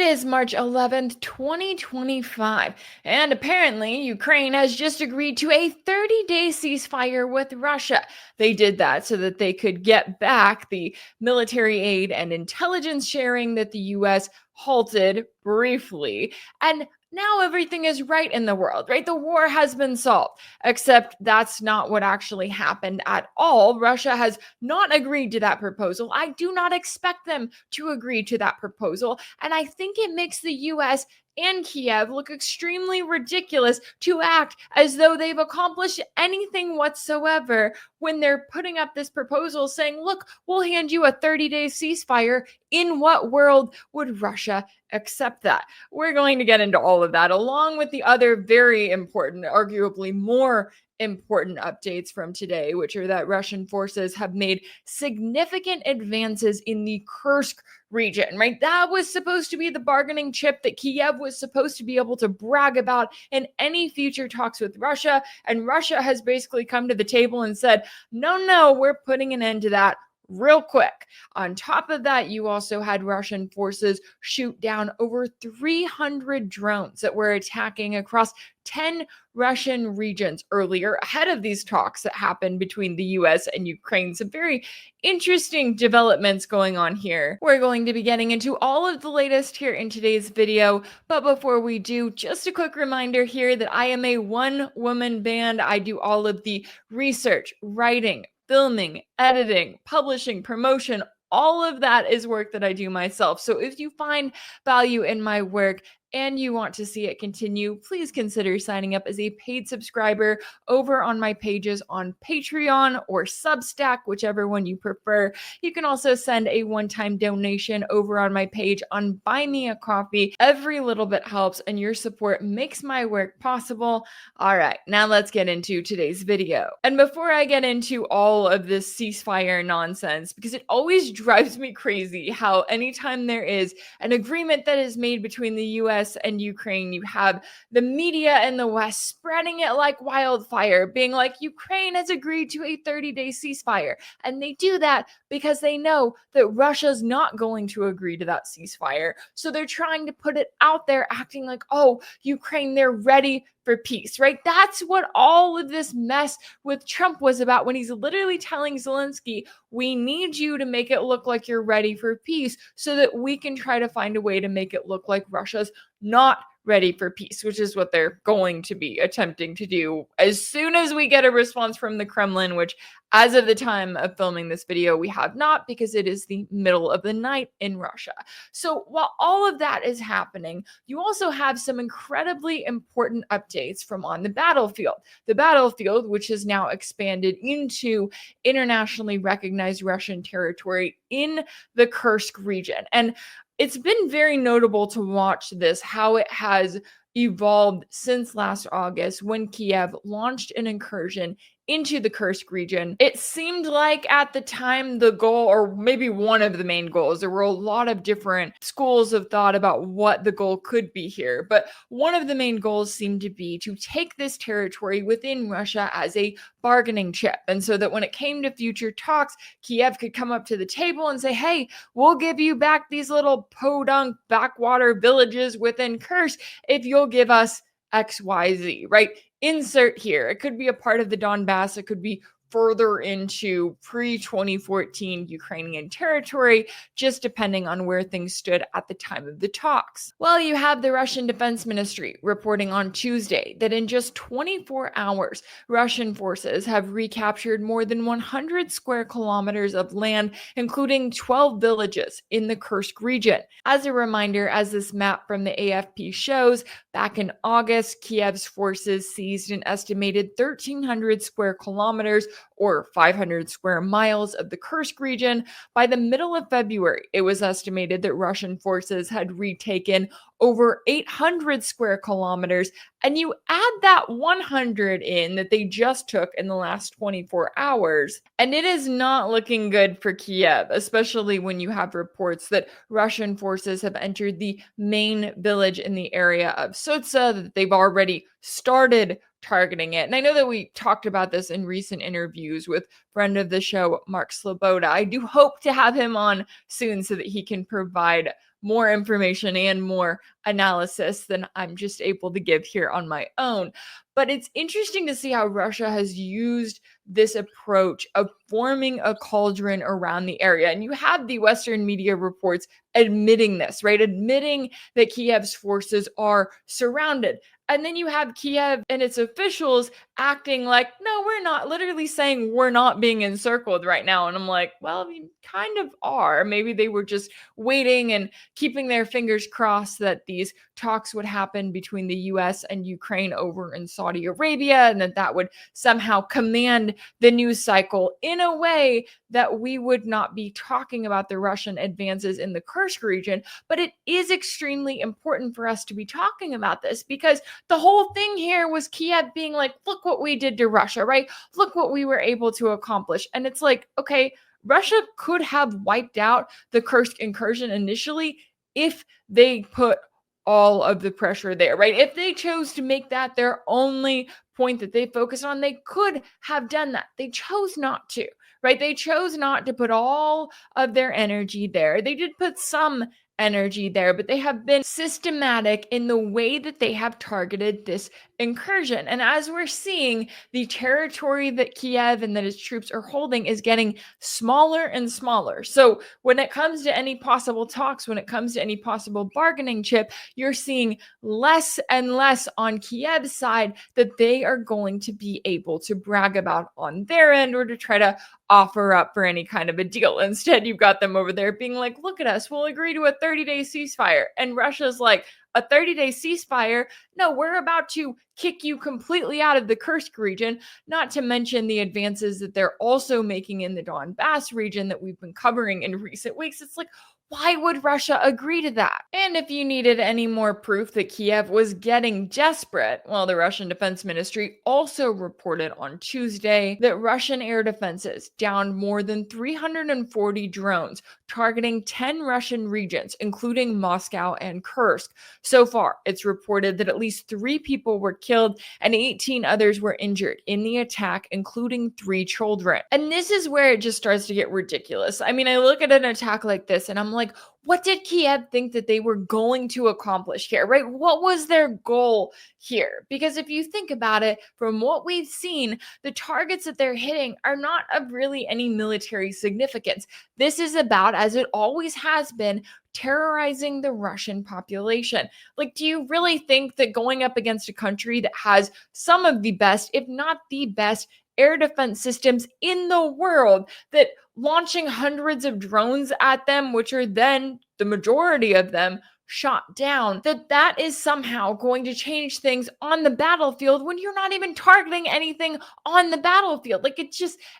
is March 11th, 2025, and apparently Ukraine has just agreed to a 30-day ceasefire with Russia. They did that so that they could get back the military aid and intelligence sharing that the US halted briefly. And now everything is right in the world, right? The war has been solved, except that's not what actually happened at all. Russia has not agreed to that proposal. I do not expect them to agree to that proposal. And I think it makes the US and Kiev look extremely ridiculous to act as though they've accomplished anything whatsoever when they're putting up this proposal saying, look, we'll hand you a 30-day ceasefire. In what world would Russia accept that? We're going to get into all of that, along with the other very important, arguably more important updates from today, which are that Russian forces have made significant advances in the Kursk region, right? That was supposed to be the bargaining chip that Kiev was supposed to be able to brag about in any future talks with Russia. And Russia has basically come to the table and said, no, we're putting an end to that real quick. On top of that, you also had Russian forces shoot down over 300 drones that were attacking across 10 Russian regions earlier, ahead of these talks that happened between the US and Ukraine. Some very interesting developments going on here. We're going to be getting into all of the latest here in today's video, but before we do, just a quick reminder here that I am a one-woman band. I do all of the research, writing, filming, editing, publishing, promotion. All of that is work that I do myself. So if you find value in my work and you want to see it continue, please consider signing up as a paid subscriber over on my pages on Patreon or Substack, whichever one you prefer. You can also send a one-time donation over on my page on Buy Me a Coffee. Every little bit helps, and your support makes my work possible. All right, now let's get into today's video. And before I get into all of this ceasefire nonsense, because it always drives me crazy how anytime there is an agreement that is made between the US and Ukraine, you have the media in the West spreading it like wildfire, being like, Ukraine has agreed to a 30-day ceasefire. And they do that because they know that Russia's not going to agree to that ceasefire. So they're trying to put it out there, acting like, oh, Ukraine, they're ready for peace, right? That's what all of this mess with Trump was about, when he's literally telling Zelensky, we need you to make it look like you're ready for peace so that we can try to find a way to make it look like Russia's not ready for peace, which is what they're going to be attempting to do as soon as we get a response from the Kremlin, which as of the time of filming this video, we have not, because it is the middle of the night in Russia. So while all of that is happening, you also have some incredibly important updates from on the battlefield. The battlefield, which has now expanded into internationally recognized Russian territory in the Kursk region. And it's been very notable to watch this, how it has evolved since last August when Kiev launched an incursion into the Kursk region. It seemed like at the time the goal, or maybe one of the main goals, there were a lot of different schools of thought about what the goal could be here, but one of the main goals seemed to be to take this territory within Russia as a bargaining chip. And so that when it came to future talks, Kiev could come up to the table and say, hey, we'll give you back these little podunk backwater villages within Kursk if you'll give us XYZ, right? Insert here. It could be a part of the Donbass. It could be further into pre-2014 Ukrainian territory, just depending on where things stood at the time of the talks. Well, you have the Russian Defense Ministry reporting on Tuesday that in just 24 hours, Russian forces have recaptured more than 100 square kilometers of land, including 12 villages in the Kursk region. As a reminder, as this map from the AFP shows, back in August, Kiev's forces seized an estimated 1,300 square kilometers or 500 square miles of the Kursk region. By the middle of February, it was estimated that Russian forces had retaken over 800 square kilometers, and you add that 100 in that they just took in the last 24 hours, and it is not looking good for Kiev, especially when you have reports that Russian forces have entered the main village in the area of Sutsa, that they've already started targeting it. And I know that we talked about this in recent interviews with friend of the show, Mark Sloboda. I do hope to have him on soon so that he can provide more information and more analysis than I'm just able to give here on my own. But it's interesting to see how Russia has used this approach of forming a cauldron around the area. And you have the Western media reports admitting this, right? Admitting that Kiev's forces are surrounded. And then you have Kiev and its officials acting like, no, we're not, literally saying we're not being encircled right now. And I'm like, well, you kind of are. Maybe they were just waiting and keeping their fingers crossed that these talks would happen between the US and Ukraine over in Saudi Arabia, and that would somehow command the news cycle in a way that we would not be talking about the Russian advances in the Kursk region. But it is extremely important for us to be talking about this because the whole thing here was Kiev being like, look what we did to Russia, right? Look what we were able to accomplish. And it's like, okay, Russia could have wiped out the Kursk incursion initially if they put all of the pressure there, right? If they chose to make that their only point that they focus on, they could have done that. They chose not to, right? They chose not to put all of their energy there. They did put some energy there, but they have been systematic in the way that they have targeted this incursion. And as we're seeing, the territory that Kiev and that its troops are holding is getting smaller and smaller. So when it comes to any possible talks, when it comes to any possible bargaining chip, you're seeing less and less on Kiev's side that they are going to be able to brag about on their end or to try to offer up for any kind of a deal. Instead, you've got them over there being like, look at us, we'll agree to a 30-day ceasefire. And Russia's like, a 30-day ceasefire? No, we're about to kick you completely out of the Kursk region, not to mention the advances that they're also making in the Donbass region that we've been covering in recent weeks. It's like, why would Russia agree to that? And if you needed any more proof that Kiev was getting desperate, well, the Russian Defense Ministry also reported on Tuesday that Russian air defenses downed more than 340 drones targeting 10 Russian regions, including Moscow and Kursk. So far, it's reported that at least 3 people were killed and 18 others were injured in the attack, including 3 children. And this is where it just starts to get ridiculous. I mean, I look at an attack like this and I'm like, what did Kiev think that they were going to accomplish here, right? What was their goal here? Because if you think about it, from what we've seen, the targets that they're hitting are not of really any military significance. This is about, as it always has been, terrorizing the Russian population. Like, do you really think that going up against a country that has some of the best, if not the best, air defense systems in the world, that launching hundreds of drones at them, which are then the majority of them shot down, that is somehow going to change things on the battlefield when you're not even targeting anything on the battlefield? Like,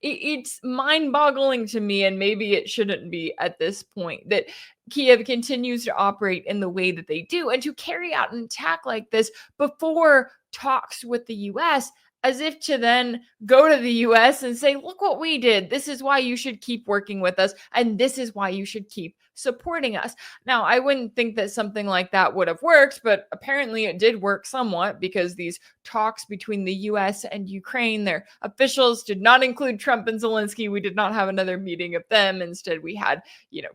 it's mind-boggling to me, and maybe it shouldn't be at this point, that Kiev continues to operate in the way that they do and to carry out an attack like this before talks with the US, as if to then go to the US and say, look what we did. This is why you should keep working with us. And this is why you should keep supporting us. Now, I wouldn't think that something like that would have worked, but apparently it did work somewhat, because these talks between the US and Ukraine, their officials did not include Trump and Zelensky. We did not have another meeting of them. Instead, we had,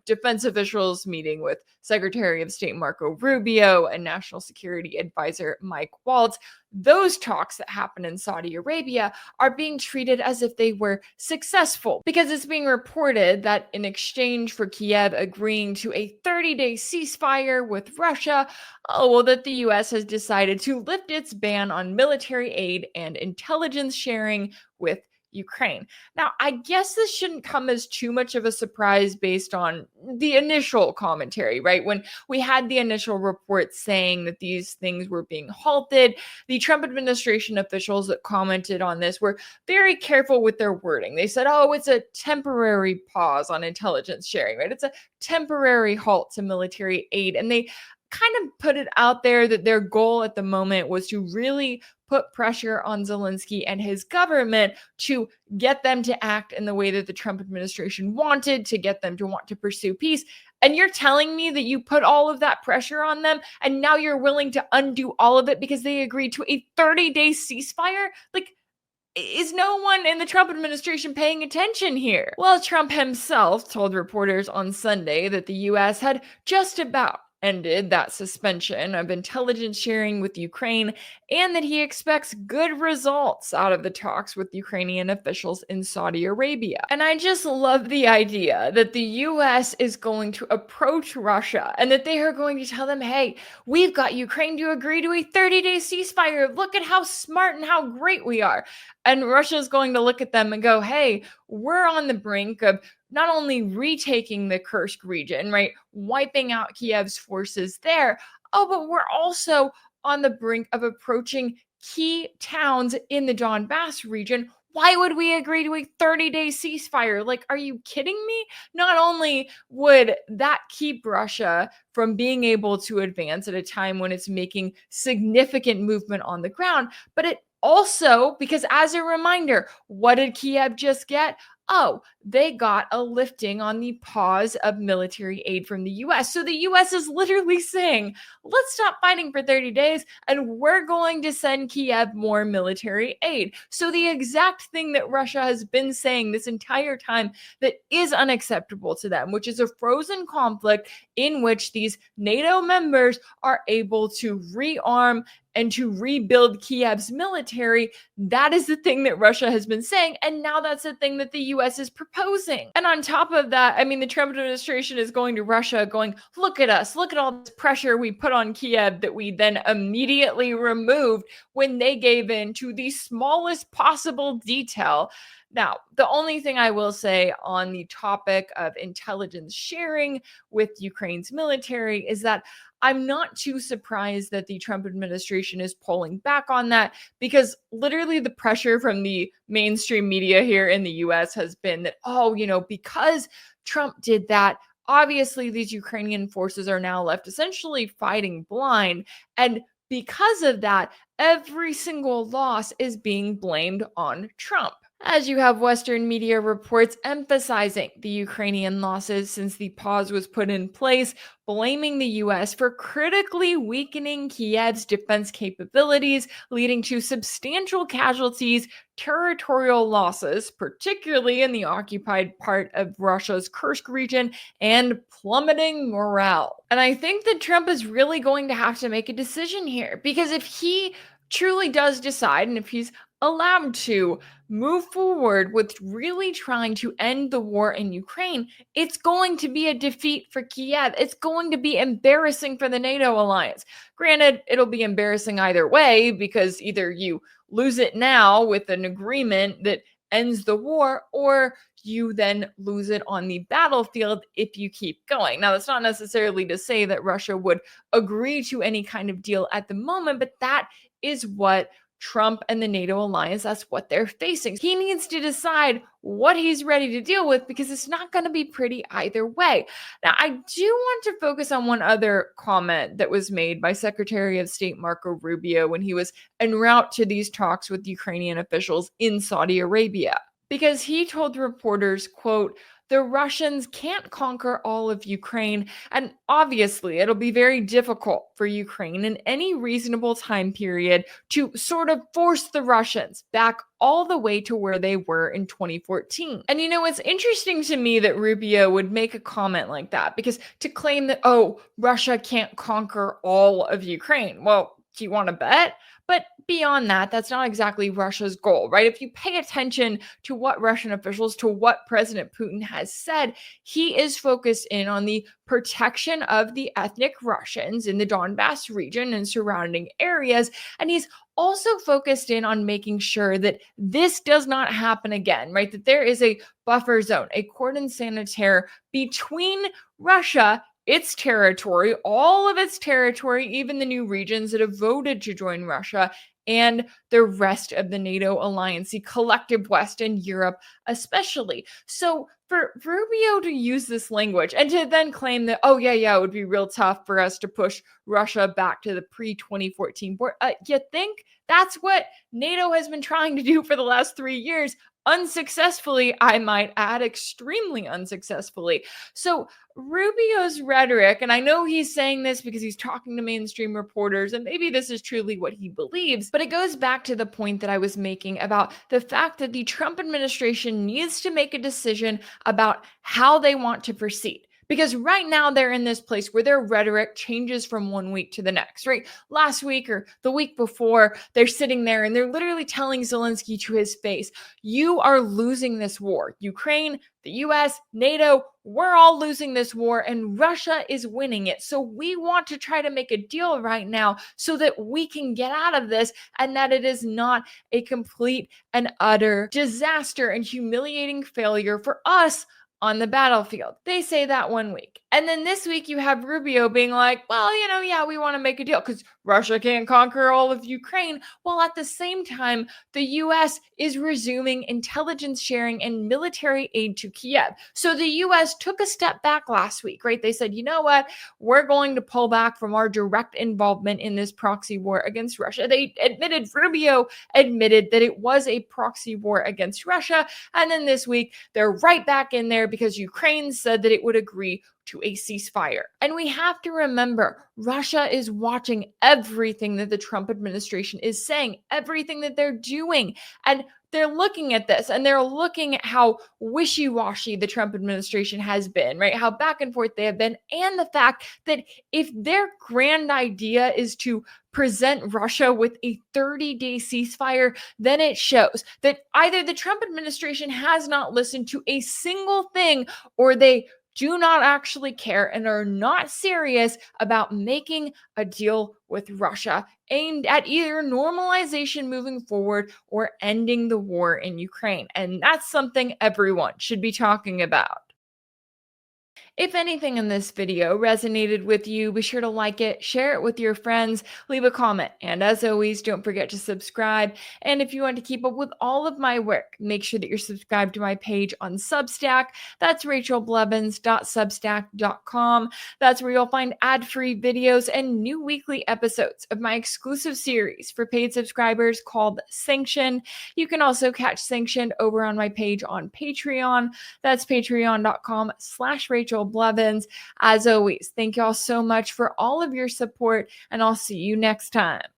defense officials meeting with Secretary of State Marco Rubio and National Security Advisor Mike Waltz. Those talks that happen in Saudi Arabia are being treated as if they were successful, because it's being reported that in exchange for Kiev agreeing to a 30-day ceasefire with Russia, that the US has decided to lift its ban on military aid and intelligence sharing with Ukraine. Now, I guess this shouldn't come as too much of a surprise based on the initial commentary, right? When we had the initial report saying that these things were being halted, the Trump administration officials that commented on this were very careful with their wording. They said, it's a temporary pause on intelligence sharing, right? It's a temporary halt to military aid. And they kind of put it out there that their goal at the moment was to really put pressure on Zelensky and his government to get them to act in the way that the Trump administration wanted, to get them to want to pursue peace. And you're telling me that you put all of that pressure on them and now you're willing to undo all of it because they agreed to a 30-day ceasefire? Like, Is no one in the Trump administration paying attention here? Well, Trump himself told reporters on Sunday that the US had just about ended that suspension of intelligence sharing with Ukraine and that he expects good results out of the talks with Ukrainian officials in Saudi Arabia. And I just love the idea that the US is going to approach Russia and that they are going to tell them, hey, we've got Ukraine to agree to a 30-day ceasefire. Look at how smart and how great we are. And Russia is going to look at them and go, hey, we're on the brink of not only retaking the Kursk region, right, wiping out Kiev's forces there, oh, but we're also on the brink of approaching key towns in the Donbass region. Why would we agree to a 30-day ceasefire? Like, are you kidding me? Not only would that keep Russia from being able to advance at a time when it's making significant movement on the ground, but it also, because as a reminder, what did Kiev just get? Oh, they got a lifting on the pause of military aid from the US. So the US is literally saying, let's stop fighting for 30 days and we're going to send Kiev more military aid. So the exact thing that Russia has been saying this entire time that is unacceptable to them, which is a frozen conflict in which these NATO members are able to rearm and to rebuild Kiev's military. That is the thing that Russia has been saying. And now that's the thing that the US is proposing. And on top of that, I mean, the Trump administration is going to Russia going, look at us, look at all this pressure we put on Kiev that we then immediately removed when they gave in to the smallest possible detail. Now, the only thing I will say on the topic of intelligence sharing with Ukraine's military is that I'm not too surprised that the Trump administration is pulling back on that, because literally the pressure from the mainstream media here in the US has been that, oh, because Trump did that, obviously these Ukrainian forces are now left essentially fighting blind. And because of that, every single loss is being blamed on Trump, as you have Western media reports emphasizing the Ukrainian losses since the pause was put in place, blaming the US for critically weakening Kiev's defense capabilities, leading to substantial casualties, territorial losses, particularly in the occupied part of Russia's Kursk region, and plummeting morale. And I think that Trump is really going to have to make a decision here, because if he truly does decide, and if he's allowed to move forward with really trying to end the war in Ukraine, it's going to be a defeat for Kiev. It's going to be embarrassing for the NATO alliance. Granted, it'll be embarrassing either way, because either you lose it now with an agreement that ends the war, or you then lose it on the battlefield if you keep going. Now, that's not necessarily to say that Russia would agree to any kind of deal at the moment, but that is what Trump and the NATO alliance, that's what they're facing. He needs to decide what he's ready to deal with, because it's not going to be pretty either way. Now, I do want to focus on one other comment that was made by Secretary of State Marco Rubio when he was en route to these talks with Ukrainian officials in Saudi Arabia, because he told reporters, quote, the Russians can't conquer all of Ukraine, and obviously it'll be very difficult for Ukraine in any reasonable time period to sort of force the Russians back all the way to where they were in 2014. And it's interesting to me that Rubio would make a comment like that, because to claim that, oh, Russia can't conquer all of Ukraine, well, do you want to bet? But beyond that, that's not exactly Russia's goal, right? If you pay attention to what Russian officials, to what President Putin has said, he is focused in on the protection of the ethnic Russians in the Donbass region and surrounding areas. And he's also focused in on making sure that this does not happen again, right? That there is a buffer zone, a cordon sanitaire between Russia, its territory, all of its territory, even the new regions that have voted to join Russia, and the rest of the NATO alliance, the collective West and Europe especially. So for Rubio to use this language and to then claim that, oh, yeah, it would be real tough for us to push Russia back to the pre-2014 war, you think that's what NATO has been trying to do for the last 3 years? unsuccessfully, I might add, extremely unsuccessfully. So Rubio's rhetoric, and I know he's saying this because he's talking to mainstream reporters, and maybe this is truly what he believes, but it goes back to the point that I was making about the fact that the Trump administration needs to make a decision about how they want to proceed. Because right now they're in this place where their rhetoric changes from one week to the next, right? Last week or the week before, they're sitting there and they're literally telling Zelensky to his face, you are losing this war. Ukraine, the US, NATO, we're all losing this war and Russia is winning it. So we want to try to make a deal right now so that we can get out of this and that it is not a complete and utter disaster and humiliating failure for us on the battlefield. They say that one week. And then this week you have Rubio being like, well, yeah, we want to make a deal because Russia can't conquer all of Ukraine. While at the same time, the US is resuming intelligence sharing and military aid to Kiev. So the US took a step back last week, right? They said, you know what? We're going to pull back from our direct involvement in this proxy war against Russia. Rubio admitted that it was a proxy war against Russia. And then this week, they're right back in there because Ukraine said that it would agree to a ceasefire. And we have to remember, Russia is watching everything that the Trump administration is saying, everything that they're doing. And they're looking at this and they're looking at how wishy-washy the Trump administration has been, right? How back and forth they have been. And the fact that if their grand idea is to present Russia with a 30-day ceasefire, then it shows that either the Trump administration has not listened to a single thing or they do not actually care and are not serious about making a deal with Russia aimed at either normalization moving forward or ending the war in Ukraine. And that's something everyone should be talking about. If anything in this video resonated with you, be sure to like it, share it with your friends, leave a comment, and as always, don't forget to subscribe. And if you want to keep up with all of my work, make sure that you're subscribed to my page on Substack. That's rachelblevins.substack.com. That's where you'll find ad-free videos and new weekly episodes of my exclusive series for paid subscribers called Sanctioned. You can also catch Sanctioned over on my page on Patreon. That's patreon.com/Rachel Blevins. As always, thank y'all so much for all of your support, and I'll see you next time.